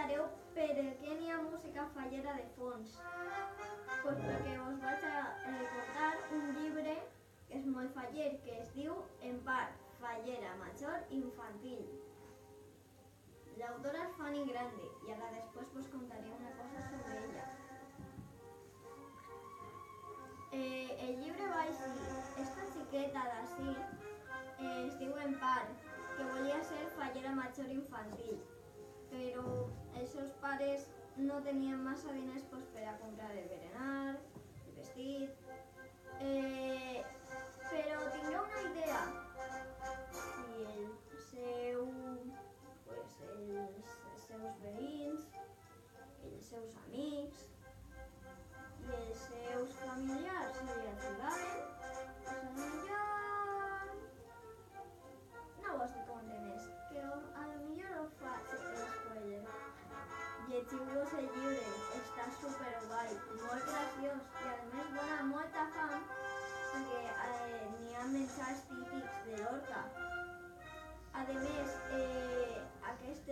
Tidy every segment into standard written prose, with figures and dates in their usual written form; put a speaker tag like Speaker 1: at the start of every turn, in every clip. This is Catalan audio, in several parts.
Speaker 1: preguntareu per què n'hi ha música fallera de fons. Pues perquè us vaig a contar un llibre que és molt faller, que es diu En part, fallera major infantil. L'autora és Fanny Grande i ara després vos contaré una cosa sobre ella. El llibre va així. Esta xiqueta d'ací es diu En part, que volia ser fallera major infantil, però els seus pares no tenien massa diners per a comprar el berenar, el vestit, però tingué una idea. Si els seus veïns, els seus amics i els seus familiars li ajudaven, pues potser no ho estic content més, que potser ho faig spoiler. Llegiu-vos el llibre, està superguai, molt graciós i a més dona molta fam perquè n'hi ha menjars típics de Lorca. A més, aquest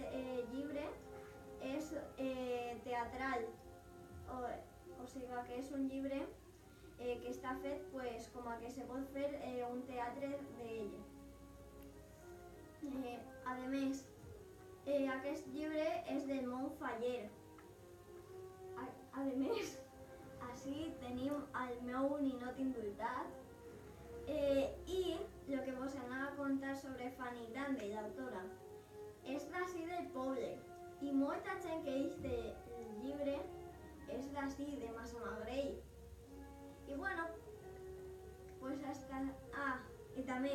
Speaker 1: llibre és teatral, o sigui que és un llibre que està fet pues, com a que se pot fer un teatre d'ell. A més, aquest llibre és del món faller. A més, així tenim el meu ninot indultat i el que vos anava a contar sobre Fanny Grande, l'autora, és d'ací del poble i molta gent que és del llibre és d'ací, de Massamagrell. I bueno, pues hasta... i també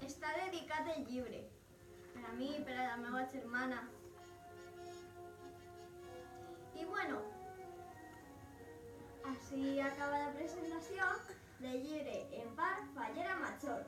Speaker 1: està dedicat el llibre per a mi i per a la meva germana. I bueno, així acaba la presentació del llibre En part, fallera major.